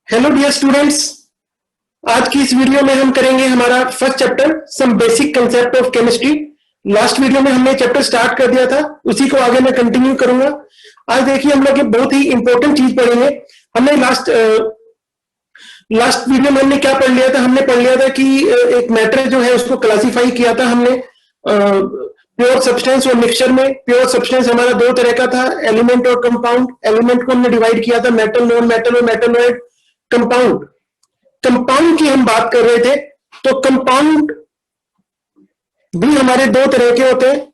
Hello dear students, आज की इस वीडियो में हम करेंगे हमारा first chapter some basic concept of chemistry. Last video में हमने चैप्टर स्टार्ट कर दिया था, उसी को आगे मैं कंटिन्यू करूंगा। आज देखिए हम लोग बहुत ही इंपॉर्टेंट चीज पढ़ेंगे। हमने लास्ट वीडियो में हमने क्या पढ़ लिया था? हमने पढ़ लिया था कि एक मैटर जो है उसको क्लासिफाई किया था हमने प्योर सब्सटेंस और मिक्सचर में। प्योर सब्सटेंस हमारा दो तरह का था, एलिमेंट और कंपाउंड। एलिमेंट को हमने डिवाइड किया था मेटल, नॉन मेटल और मेटलॉइड। कंपाउंड की हम बात कर रहे थे, तो कंपाउंड भी हमारे दो तरह के होते हैं,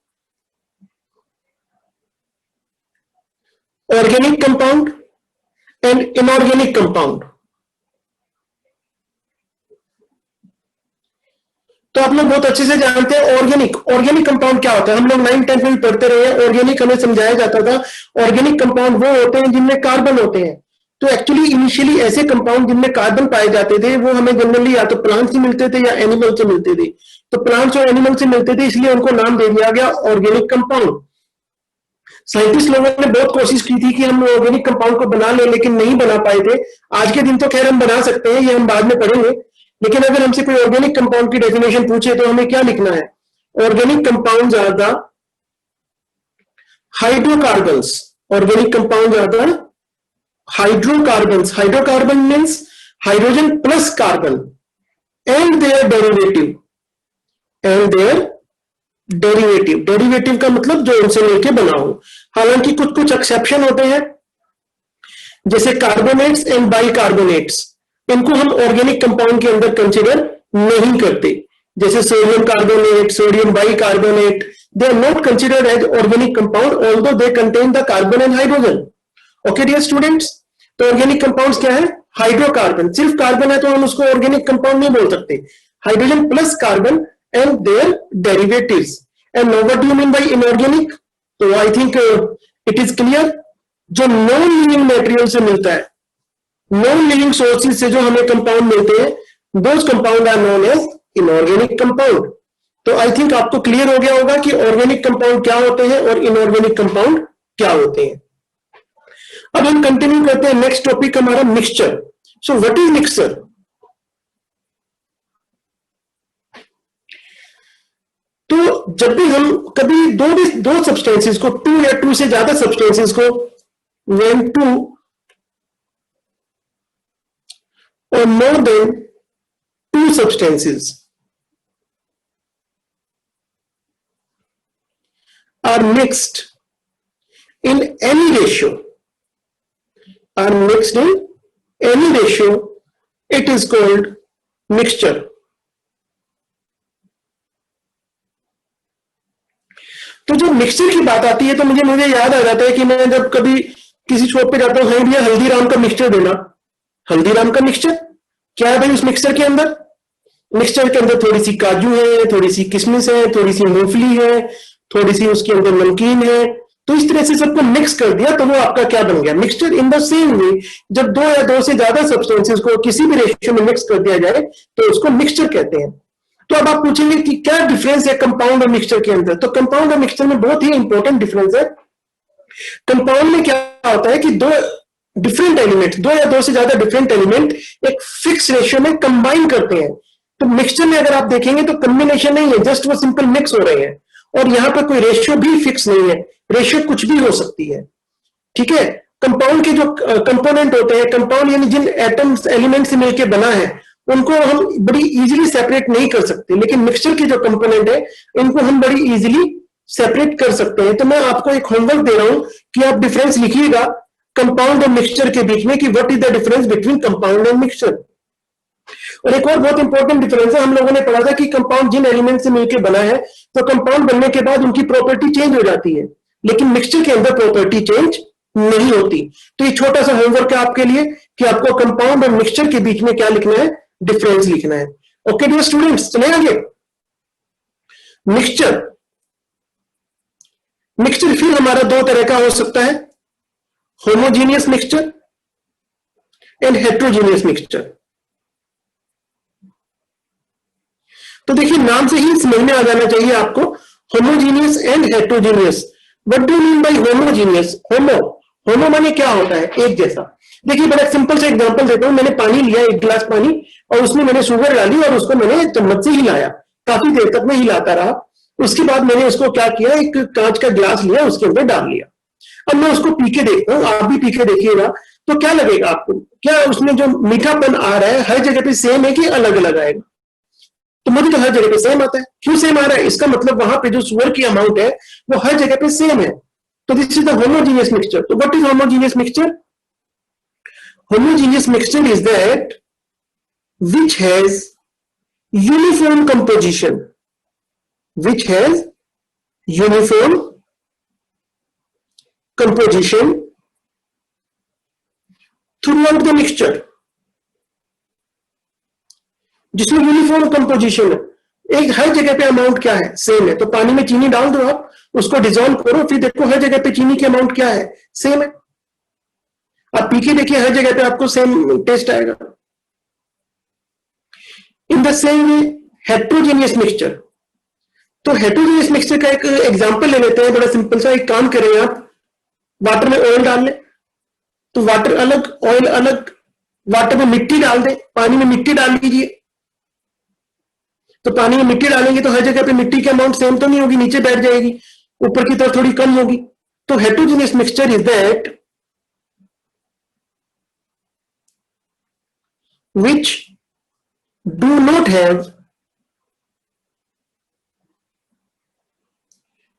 organic compound and inorganic compound. तो आप लोग बहुत अच्छे से जानते हैं ऑर्गेनिक कंपाउंड क्या होता है। हम लोग 9th-10th में भी पढ़ते रहे हैं। ऑर्गेनिक हमें समझाया जाता था, ऑर्गेनिक कंपाउंड वो होते हैं जिनमें कार्बन होते हैं। तो एक्चुअली इनिशियली ऐसे कंपाउंड जिनमें कार्बन पाए जाते थे वो हमें जनरली या तो प्लांट से मिलते थे या एनिमल से मिलते थे। तो प्लांट्स और एनिमल से मिलते थे, इसलिए उनको नाम दे दिया गया ऑर्गेनिक कंपाउंड। साइंटिस्ट लोगों ने बहुत कोशिश की थी कि हम ऑर्गेनिक कंपाउंड को बना लें, लेकिन नहीं बना पाए थे। आज के दिन तो खैर हम बना सकते हैं, ये हम बाद में पढ़ेंगे। लेकिन अगर हमसे कोई ऑर्गेनिक कंपाउंड की डेफिनेशन पूछे तो हमें क्या लिखना है? Organic compounds are the hydrocarbons. Organic compounds are the hydrocarbons. Hydrocarbon means hydrogen plus carbon and their derivative. Derivative का मतलब जो उनसे मिलकर बना हो। हालांकि कुछ कुछ एक्सेप्शन होते हैं, जैसे कार्बोनेट्स एंड बाइकार्बोनेट्स, इनको हम ऑर्गेनिक कंपाउंड के अंदर कंसीडर नहीं करते। जैसे sodium carbonate, sodium bicarbonate, they are not considered as organic compound although they contain the carbon and hydrogen. Okay dear students, तो ऑर्गेनिक कंपाउंड्स क्या है? हाइड्रोकार्बन, सिर्फ कार्बन है तो हम उसको ऑर्गेनिक कंपाउंड नहीं बोल सकते। Hydrogen plus carbon and their derivatives. And now what do you mean by inorganic? So I think it is clear, जो नॉन लिविंग मटेरियल से मिलता है, नॉन लिविंग सोर्सेज से जो हमें कंपाउंड मिलते हैं, those compound are known as inorganic compound. तो आई थिंक आपको क्लियर हो गया होगा कि ऑर्गेनिक कंपाउंड क्या होते हैं और इनऑर्गेनिक कंपाउंड क्या होते हैं। अब हम कंटिन्यू करते हैं, नेक्स्ट टॉपिक हमारा mixture. So what is mixture? तो जब भी हम कभी दो सब्सटेंसेस को, टू या टू से ज्यादा सब्सटेंसेस को, when two or more than two substances are mixed in any ratio, it is called mixture. तो जब मिक्सचर की बात आती है तो मुझे याद आ जाता है कि मैं जब कभी किसी शॉप पे जाता हूँ, हाँ भैया हल्दीराम का मिक्सचर देना। हल्दीराम का मिक्सचर क्या है भाई? उस मिक्सचर के अंदर थोड़ी सी काजू है, थोड़ी सी किशमिश है, थोड़ी सी मूंगफली है, थोड़ी सी उसके अंदर नमकीन है। तो इस तरह से सबको मिक्स कर दिया तो वो आपका क्या बन गया? Mixture. In the same way जब दो या दो से ज्यादा सब्सटेंसेस को किसी भी रेशियो में मिक्स कर दिया जाए तो उसको मिक्सचर कहते हैं। तो अब आप पूछेंगे कि क्या डिफरेंस है कंपाउंड और मिक्सचर के अंदर? तो कंपाउंड और मिक्सचर में बहुत ही इंपॉर्टेंट डिफरेंस है। कंपाउंड में क्या होता है कि दो या दो से ज्यादा डिफरेंट एलिमेंट एक फिक्स रेशियो में कंबाइन करते हैं। तो मिक्सचर में अगर आप देखेंगे तो कॉम्बिनेशन नहीं है, जस्ट वो सिंपल मिक्स हो रहे हैं और यहां पर कोई रेशियो भी फिक्स नहीं है, रेशियो कुछ भी हो सकती है। ठीक है। कंपाउंड के जो कंपोनेंट होते हैं, कंपाउंड यानी जिन एटम्स एलिमेंट से मिलकर बना है, उनको हम बड़ी इजीली सेपरेट नहीं कर सकते, लेकिन मिक्सचर के जो कंपोनेंट है इनको हम बड़ी इजीली सेपरेट कर सकते हैं। तो मैं आपको एक होमवर्क दे रहा हूं कि आप डिफरेंस लिखिएगा कंपाउंड और मिक्सचर के बीच में कि what is the difference between compound and mixture. और एक और बहुत इंपॉर्टेंट डिफरेंस है, हम लोगों ने पढ़ा था कि कंपाउंड जिन एलिमेंट से मिलकर बना है तो कंपाउंड बनने के बाद उनकी प्रॉपर्टी चेंज हो जाती है, लेकिन मिक्सचर के अंदर प्रॉपर्टी चेंज नहीं होती। तो ये छोटा सा होमवर्क है आपके लिए कि आपको कंपाउंड और मिक्सचर के बीच में क्या लिखना है? डिफरेंस लिखना है। ओके डियर स्टूडेंट्स, चले आगे। मिक्सचर फिर हमारा दो तरह का हो सकता है, homogeneous mixture and heterogeneous mixture. तो देखिए नाम से ही समझ में आ जाना चाहिए आपको, homogeneous and heterogeneous. What do you mean by homogeneous? Homo माने क्या होता है? एक जैसा। देखिए बड़ा सिंपल सा एग्जांपल देता हूं, मैंने पानी लिया, एक गिलास पानी, और उसमें मैंने शुगर डाली और उसको मैंने चम्मच से हिलाया, काफी देर तक मैं हिलाता रहा। उसके बाद मैंने उसको क्या किया, एक कांच का गिलास लिया, उसके अंदर डाल लिया। अब मैं उसको पी के देखता हूँ, आप भी पी के देखिएगा, तो क्या लगेगा आपको, क्या उसमें जो मीठापन आ रहा है हर जगह पे सेम है कि अलग अलग आएगा? तो मुझे तो हर जगह पे सेम आता है। क्यों सेम आ रहा है? इसका मतलब वहां पे जो शुगर की अमाउंट है वो हर जगह पे सेम है। तो this is the homogeneous mixture. तो what is homogeneous mixture? Homogeneous mixture is that which has uniform composition, which has uniform composition throughout the mixture, जिसमें यूनिफॉर्म कंपोजिशन है, एक हर जगह पे अमाउंट क्या है, सेम है। तो पानी में चीनी डाल दो, आप उसको डिजोल्व करो, फिर देखो हर जगह पे चीनी की अमाउंट क्या है, सेम है। आप पी के देखिए, हर जगह पे आपको सेम टेस्ट आएगा। इन the same way heterogeneous mixture. तो हेट्रोजेनियस मिक्सचर का एक एग्जांपल ले लेते हैं, बड़ा सिंपल सा। एक काम करें, आप वाटर में ऑयल डाल लें, तो वाटर अलग ऑयल अलग। वाटर में मिट्टी डाल दें, पानी में मिट्टी डाल लीजिए, तो पानी में मिट्टी डालेंगे तो हर जगह पे मिट्टी की अमाउंट सेम तो नहीं होगी, नीचे बैठ जाएगी, ऊपर की तरफ थोड़ी कम होगी। तो heterogeneous mixture is that which do not have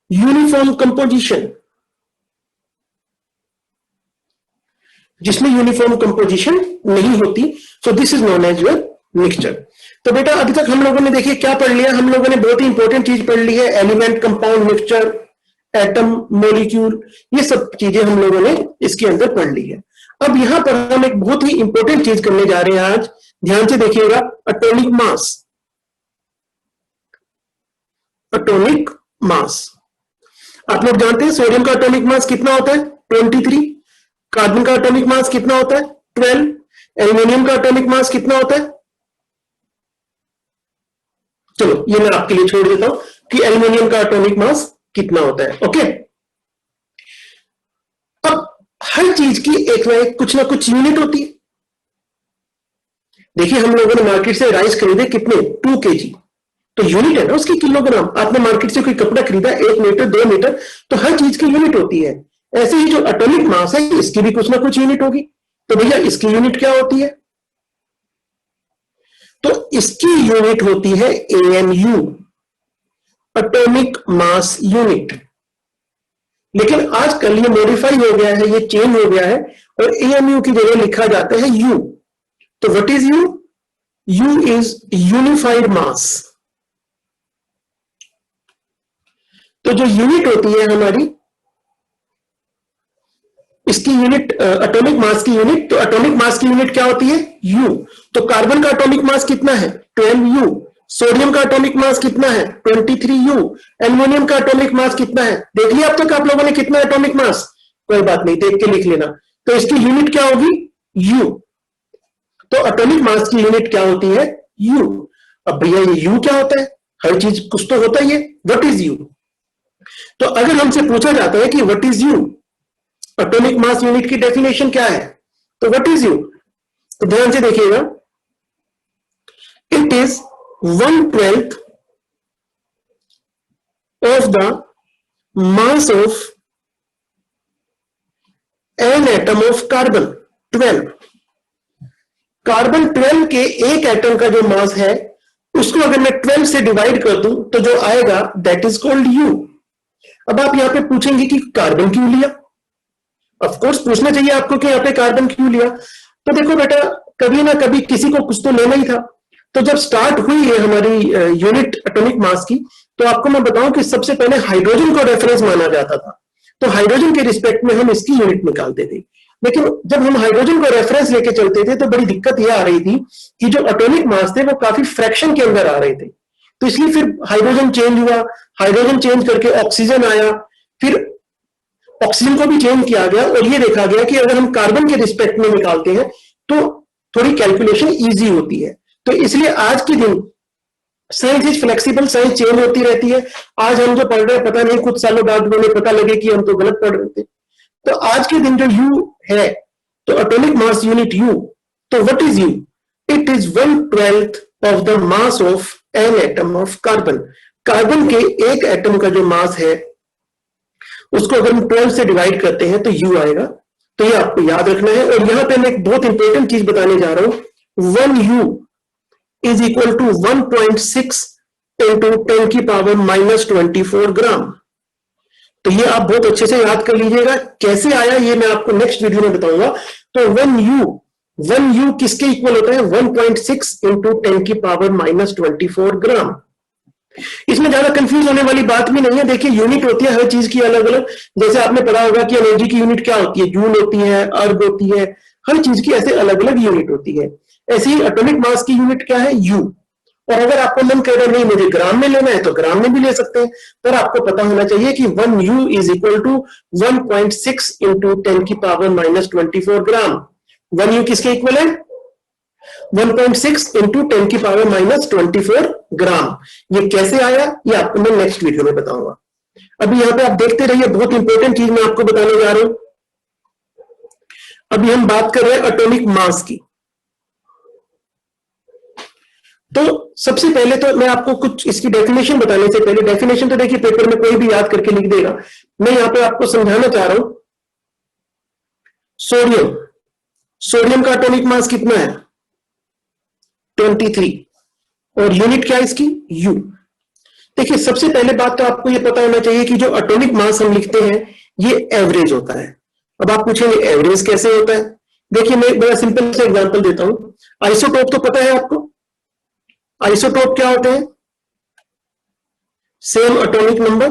uniform composition, जिसमें यूनिफॉर्म कंपोजिशन नहीं होती। So this is known as your mixture. तो बेटा अभी तक हम लोगों ने देखिए क्या पढ़ लिया, हम लोगों ने बहुत ही इंपॉर्टेंट चीज पढ़ ली है, element, compound, mixture, atom, molecule, ये सब चीजें हम लोगों ने इसके अंदर पढ़ ली है। अब यहां पर हम एक बहुत ही इंपॉर्टेंट चीज करने जा रहे हैं आज, ध्यान से देखिएगा, एटॉमिक मास। एटॉमिक मास आप लोग जानते हैं, सोडियम का एटॉमिक मास कितना होता है, 23। कार्बन का एटॉमिक मास कितना होता है, 12। एल्यूमिनियम का एटॉमिक मास कितना होता है, चलो ये मैं आपके लिए छोड़ देता हूं कि एल्यूमिनियम का एटॉमिक मास कितना होता है। ओके, अब हर चीज की एक ना कुछ यूनिट होती है। देखिए हम लोगों ने मार्केट से राइस खरीदे कितने, 2 kg, तो यूनिट है ना उसकी किलोग्राम। आपने मार्केट से कोई कपड़ा खरीदा 1 मीटर 2 मीटर, तो हर चीज की यूनिट होती है। ऐसे ही जो एटॉमिक मास है इसकी भी कुछ ना कुछ यूनिट होगी। तो भैया इसकी यूनिट क्या होती है, तो इसकी यूनिट होती है AMU, एटॉमिक मास यूनिट। लेकिन आजकल ये मॉडिफाई हो गया है, ये चेंज हो गया है और AMU की जगह लिखा जाता है U। तो what is U? U is unified mass. तो जो यूनिट होती है हमारी, इसकी यूनिट एटॉमिक मास की यूनिट, तो एटॉमिक मास की यूनिट क्या होती है, U। तो कार्बन का एटॉमिक मास कितना है, 12U। सोडियम का एटॉमिक मास कितना है, 23U। एल्यूमिनियम का एटॉमिक मास कितना है, देख लिया अब तक आप लोगों ने कितना एटॉमिक मास, कोई बात नहीं, देख के लिख लेना। तो इसकी यूनिट क्या होगी, U। तो एटॉमिक मास की यूनिट क्या होती है, U। अब भैया ये U क्या होता है, हर चीज कुछ तो होता ही है, व्हाट इज U? तो अगर हमसे पूछा जाता है कि what is U, atomic mass unit की डेफिनेशन क्या है, तो व्हाट इज U? तो ध्यान से देखिएगा, it is 1/12 of the mass of an atom of carbon 12। Carbon 12 के एक एटम का जो मास है उसको अगर मैं 12 से डिवाइड कर दूं तो जो आएगा दैट इज कॉल्ड U। अब आप यहां पे पूछेंगे कि कार्बन क्यों लिया, ऑफ कोर्स पूछना चाहिए आपको कि यहां पे कार्बन क्यों लिया। तो देखो बेटा, कभी ना कभी किसी को कुछ तो लेना ही था। तो जब स्टार्ट हुई है हमारी यूनिट एटॉमिक मास की, तो आपको मैं बताऊं कि सबसे पहले हाइड्रोजन को रेफरेंस माना जाता था, तो हाइड्रोजन के रिस्पेक्ट में हम इसकी यूनिट निकालते थे। लेकिन जब हम हाइड्रोजन को रेफरेंस लेके चलते थे तो बड़ी दिक्कत यह आ रही थी कि जो एटॉमिक मास थे वो काफी फ्रैक्शन के अंदर आ रहे थे। तो इसलिए फिर हाइड्रोजन चेंज हुआ, हाइड्रोजन चेंज करके ऑक्सीजन आया, फिर ऑक्सीजन को भी चेंज किया गया और ये देखा गया कि अगर हम कार्बन के रिस्पेक्ट में निकालते हैं तो थोड़ी कैलकुलेशन इजी होती है। तो इसलिए आज के दिन science is flexible, science change होती रहती है। आज हम जो पढ़ रहे हैं पता नहीं कुछ सालों बाद हमें पता लगे कि हम तो गलत पढ़ रहे थे। तो आज के दिन जो U है तो एटॉमिक मास यूनिट यू, तो what is you? It is 1/12 of the mass of an atom of carbon. Carbon के एक एटम का जो मास है उसको अगर हम 12 से डिवाइड करते हैं तो यू आएगा। तो ये आपको याद रखना है। और यहां पे मैं एक बहुत इंपॉर्टेंट चीज बताने जा रहा हूं, 1 u is equal to 1.6 into 10 की पावर -24 ग्राम। तो ये आप बहुत अच्छे से याद कर लीजिएगा। कैसे आया ये मैं आपको नेक्स्ट वीडियो में बताऊंगा। तो 1 यू किसके इक्वल होता है? 1.6 इंटू 10 की पावर -24 ग्राम। इसमें ज्यादा कंफ्यूज होने वाली बात भी नहीं है। देखिए यूनिट होती है हर चीज की अलग अलग। जैसे आपने पढ़ा होगा कि एनर्जी की यूनिट क्या होती है, जूल होती है, अर्ग होती है, हर चीज की ऐसे अलग अलग यूनिट होती है। ऐसे ही एटॉमिक मास की यूनिट क्या है? यू। और अगर आपको मन कर रहा है नहीं मुझे ग्राम में लेना है तो ग्राम में भी ले सकते हैं, पर आपको पता होना चाहिए कि 1 u is equal to 1.6 into 10 की पावर -24 ग्राम। 1 यू किसके इक्वल है? 1.6 इंटू 10 की पावर -24 ग्राम। ये कैसे आया ये आपको मैं नेक्स्ट वीडियो में बताऊंगा। अभी यहां पे आप देखते रहिए, बहुत इंपॉर्टेंट चीज मैं आपको बताने जा रहा हूं। अभी हम बात कर रहे हैं एटॉमिक मास की। तो सबसे पहले तो मैं आपको कुछ इसकी डेफिनेशन बताने से पहले, डेफिनेशन तो देखिए पेपर में कोई भी याद करके लिख देगा, मैं यहां पे आपको समझाना चाह रहा हूं। सोडियम का एटॉमिक मास कितना है? 23। और यूनिट क्या है इसकी? यू। देखिए सबसे पहले बात तो आपको ये पता होना चाहिए कि जो एटॉमिक मास हम लिखते हैं ये एवरेज होता है। अब आप पूछेंगे एवरेज कैसे होता है? देखिए मैं बड़ा सिंपल से एग्जांपल देता हूं। आइसोटोप तो पता है आपको? आइसोटोप क्या होते हैं? Same atomic number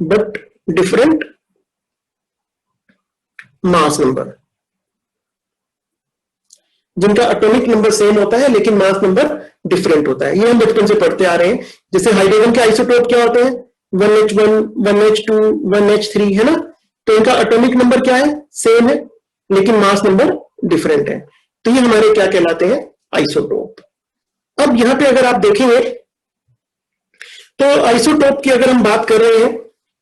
but different mass number. जिनका एटॉमिक नंबर सेम होता है लेकिन मास नंबर डिफरेंट होता है। ये हम बचपन से पढ़ते आ रहे हैं। जैसे हाइड्रोजन के आइसोटोप क्या होते हैं? 1H1, 1H2, 1H3, है ना? तो इनका एटॉमिक नंबर क्या है? सेम है लेकिन मास नंबर डिफरेंट है। तो ये हमारे क्या कहलाते हैं? आइसोटोप। अब यहां पे अगर आप देखेंगे तो आइसोटोप की अगर हम बात कर रहे हैं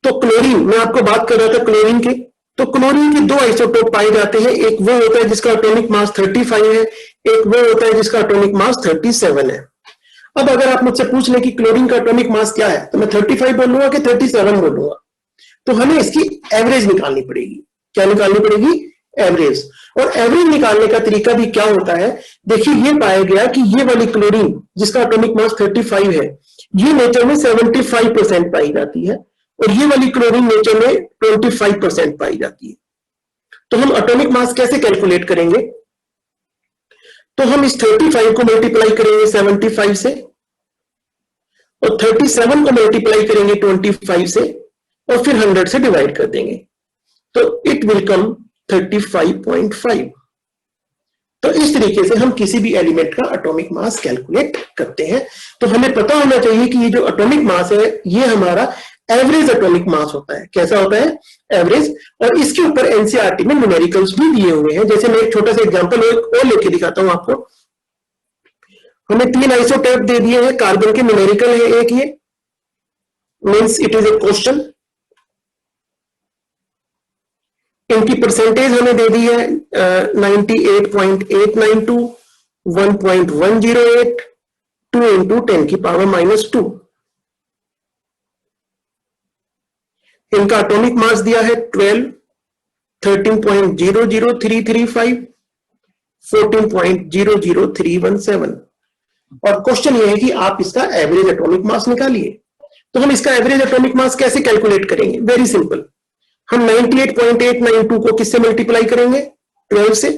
तो क्लोरीन, मैं आपको बात कर रहा था क्लोरीन की, तो क्लोरीन के 2 आइसोटोप पाए जाते हैं। एक वो होता है जिसका एटॉमिक मास 35 है, एक वो होता है जिसका एटॉमिक मास 37 है। अब अगर आप मुझसे पूछ लें कि क्लोरीन का एटॉमिक मास क्या है, तो मैं 35 बोलूंगा कि 37 बोलूंगा। तो हमें इसकी एवरेज निकालनी पड़ेगी। क्या निकालनी पड़ेगी? एवरेज। और एवरेज निकालने का तरीका भी क्या होता है? देखिए ये पाया गया कि ये वाली क्लोरीन जिसका एटॉमिक मास 35 है, ये नेचर में 75% पाई जाती है और ये वाली क्लोरीन नेचर में 25% पाई जाती है। तो हम एटॉमिक मास कैसे कैलकुलेट करेंगे? तो हम इस 35 को मल्टीप्लाई करेंगे 75 से और 37 को मल्टीप्लाई करेंगे 25 से और फिर 100 से डिवाइड कर देंगे, तो इट विल कम 35.5। तो इस तरीके से हम किसी भी एलिमेंट का एटॉमिक मास कैलकुलेट करते हैं। तो हमें पता होना चाहिए कि ये जो एटॉमिक मास है ये हमारा एवरेज एटॉमिक मास होता है। कैसा होता है? एवरेज। और इसके ऊपर एनसीईआरटी में न्यूमेरिकल्स भी दिए हुए हैं। जैसे मैं एक छोटा सा एग्जांपल और लेके दिखाता हूं आपको। हमें 3 आइसोटोप दे दिए हैं, कार्बन के न्यूमेरिकल है एक, ये means it is a question. इनकी परसेंटेज हमें दे दी है 98.892, 1.108, 2 इंटू 10 की पावर -2। इनका एटॉमिक मास दिया है 12, 13.00335, 14.00317। और क्वेश्चन ये है कि आप इसका एवरेज एटॉमिक मास निकालिए। तो हम इसका एवरेज एटॉमिक मास कैसे कैलकुलेट करेंगे? Very simple. हम 98.892 को किससे मल्टीप्लाई करेंगे? 12 से।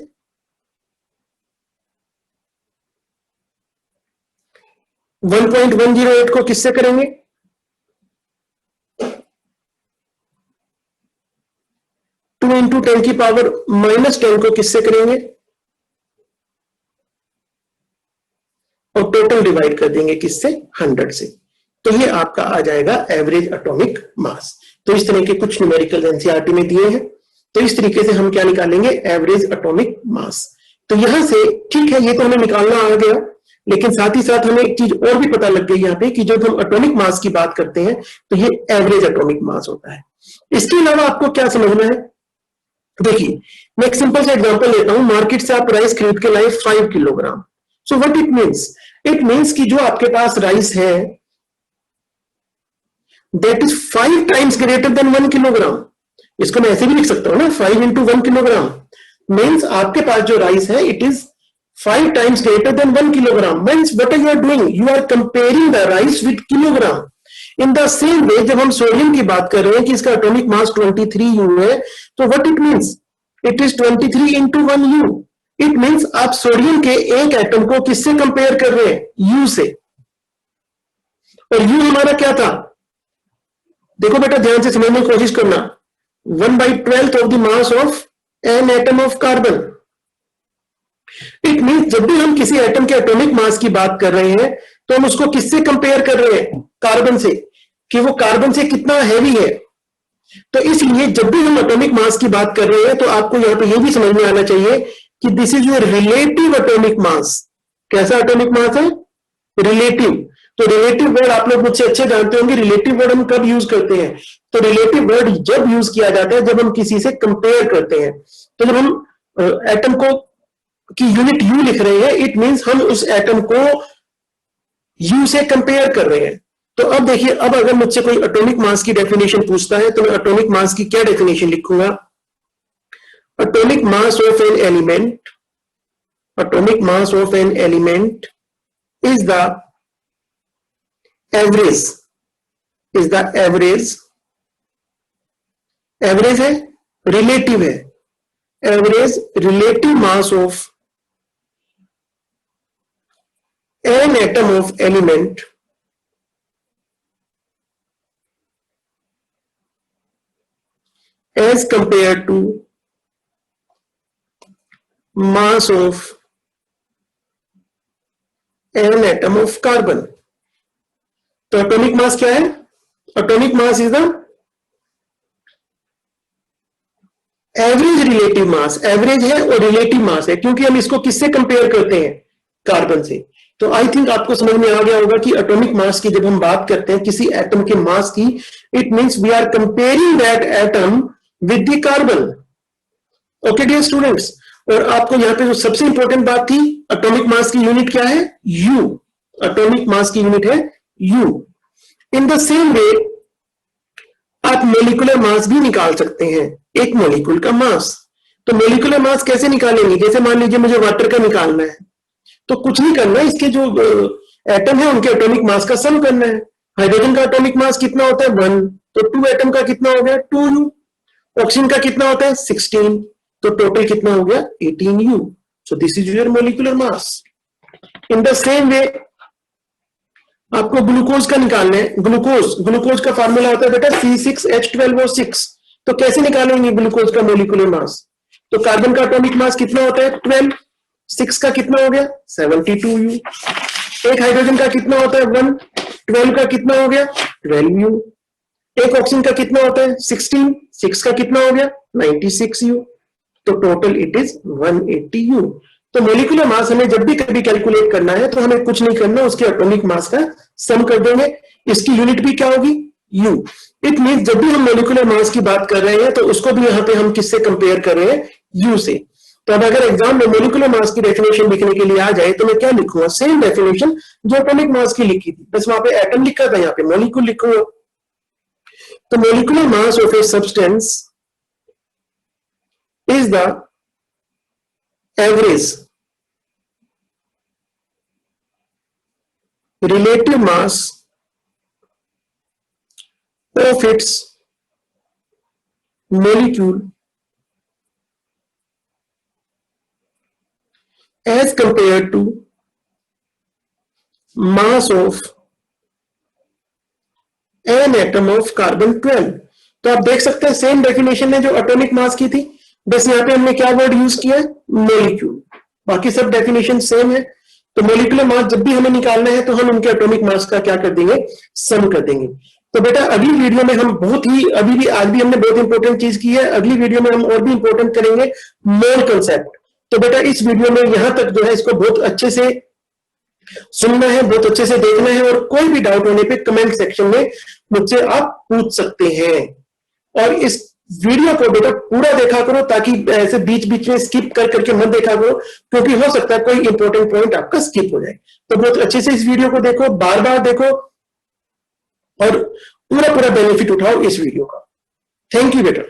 1.108 को किससे करेंगे? 2 इंटू 10 की पावर -10 को किससे करेंगे? और टोटल डिवाइड कर देंगे किससे? 100 से। तो ये आपका आ जाएगा एवरेज एटॉमिक मास। तो इस तरह के कुछ न्यूमेरिकल एनसीईआरटी में दिए हैं। तो इस तरीके से हम क्या निकालेंगे? Average atomic mass. तो यहां से ठीक है, ये तो हमें निकालना आ गया, लेकिन साथ ही साथ हमें एक चीज और भी पता लग गई यहाँ पे कि जब हम एटॉमिक मास की बात करते हैं तो ये एवरेज एटॉमिक मास होता है। इसके अलावा आपको क्या समझना है, देखिए मैं एक सिंपल सा एग्जांपल लेता हूं। मार्केट से आप राइस खरीद के लाए 5 kilogram. So what it means, it means कि जो आपके पास राइस है that is 5 times greater than 1 kilogram. इसको मैं ऐसे भी लिख सकता हूं ना, 5 into 1 किलोग्राम मीन्स आपके पास जो राइस है it is 5 times greater than 1 kilogram. Means what are you are doing, you are comparing the rice with kilogram. In the same way जब हम सोडियम की बात कर रहे हैं कि इसका एटॉमिक मास 23 U है, तो what it means, it is 23 into 1 U। It means आप सोडियम के एक एटम को किससे कंपेयर कर रहे हैं, U से। और U हमारा क्या था, देखो बेटा ध्यान से समझने की कोशिश करना, 1/12 of the mass of an atom of carbon. It means जब भी हम किसी एटम के एटॉमिक मास की बात कर रहे हैं तो हम उसको किससे कंपेयर कर रहे हैं, कार्बन से, कि वो कार्बन से कितना हैवी है। तो इसलिए जब भी हम एटॉमिक मास की बात कर रहे हैं तो आपको यहां पे ये भी समझ में आना चाहिए कि this is your relative atomic mass. कैसा एटॉमिक मास है, रिलेटिव। तो रिलेटिव वर्ड आप लोग मुझसे अच्छे जानते होंगे, रिलेटिव वर्ड हम कब यूज करते हैं, तो रिलेटिव वर्ड जब यूज किया जाता है जब हम किसी से कंपेयर करते हैं। तो जब हम एटम को की यूनिट यू लिख रहे हैं, इट मींस हम उस एटम को यू से कंपेयर कर रहे हैं। तो अब देखिए, अब अगर मुझसे कोई एटॉमिक मास की डेफिनेशन पूछता है तो मैं एटॉमिक मास की क्या डेफिनेशन लिखूंगा, atomic mass of an element, atomic mass of an element is the average, is the average, average है, रिलेटिव है, average relative mass of an atom of element as compared to mass of an atom of carbon। तो atomic mass क्या है, atomic mass is the average relative mass. Average है और relative mass है क्योंकि हम इसको किससे कंपेयर करते हैं, कार्बन से। तो आई थिंक आपको समझ में आ गया होगा कि एटॉमिक मास की जब हम बात करते हैं किसी एटम के मास की, it means we are comparing that atom with the carbon. Okay dear students, और आपको यहां पे जो सबसे इंपॉर्टेंट बात थी, एटॉमिक मास की यूनिट क्या है, यू। एटॉमिक मास की यूनिट है यू। इन द सेम वे आप मोलिकुलर मास भी निकाल सकते हैं, एक मोलिक्यूल का मास। तो मोलिकुलर मास कैसे निकालेंगे, जैसे मान लीजिए मुझे वाटर का निकालना है, तो कुछ नहीं करना, इसके जो एटम है उनके एटॉमिक मास का सम करना है। हाइड्रोजन का एटॉमिक मास कितना होता है 1, तो 2 एटम का कितना हो गया 2U। ऑक्सीजन का कितना होता है 16, तो टोटल कितना हो गया 18U। So this is your molecular mass. In the same वे आपको ग्लूकोज का निकालना है, ग्लूकोज का फार्मूला होता है बेटा C6H12O6। तो कैसे निकालेंगे ग्लूकोज का मोलिकुलर मास, तो कार्बन का एटॉमिक मास कितना होता है 12, 6 का कितना हो गया 72U। एक हाइड्रोजन का कितना होता है 1, 12 का कितना हो गया 12U। एक ऑक्सीजन का कितना होता है 16, 6 का कितना हो गया 96U। तो टोटल इट इज 180U। तो मोलिकुलर मास हमें जब भी कभी कैलकुलेट करना है तो हमें कुछ नहीं करना, उसके एटॉमिक मास का सम कर देंगे। इसकी यूनिट भी क्या होगी U। इट मींस जब भी हम मोलिकुलर मास की बात कर रहे हैं तो उसको भी यहां पे हम किससे कंपेयर कर रहे हैं, U से। तो अब अगर एग्जाम में मोलिकुलर मास की डेफिनेशन लिखने के लिए आ जाए तो मैं क्या लिखूंगा, सेम डेफिनेशन जो एटॉमिक मास की लिखी थी, बस वहां पे एटम लिखा था, यहाँ पे मोलिक्यूल लिखूंगा। तो molecular mass of a substance is the average relative mass of its molecule as compared to mass of an atom of carbon 12। तो आप देख सकते हैं सेम डेफिनेशन है जो एटॉमिक मास की थी, बस यहाँ पे हमने क्या वर्ड यूज किया है, मोलिक्यूल। बाकी सब डेफिनेशन सेम है। तो मोलिकुलर मास जब भी हमें निकालना है तो हम उनके एटॉमिक मास का क्या कर देंगे, सम कर देंगे। तो बेटा अगली वीडियो में हम बहुत ही आज भी हमने बहुत इंपॉर्टेंट चीज की है, अगली वीडियो में हम और भी इंपॉर्टेंट करेंगे मोल कंसेप्ट। तो बेटा इस वीडियो में यहां तक जो है इसको बहुत अच्छे से सुनना है, बहुत अच्छे से देखना है, और कोई भी डाउट होने पे कमेंट सेक्शन में मुझसे आप पूछ सकते हैं। और इस वीडियो को बेटा पूरा देखा करो, ताकि ऐसे बीच बीच में स्किप कर करके मत देखा करो, क्योंकि हो सकता है कोई इंपॉर्टेंट पॉइंट आपका स्किप हो जाए। तो बहुत अच्छे से इस वीडियो को देखो, बार बार देखो और पूरा पूरा बेनिफिट उठाओ इस वीडियो का। थैंक यू बेटा।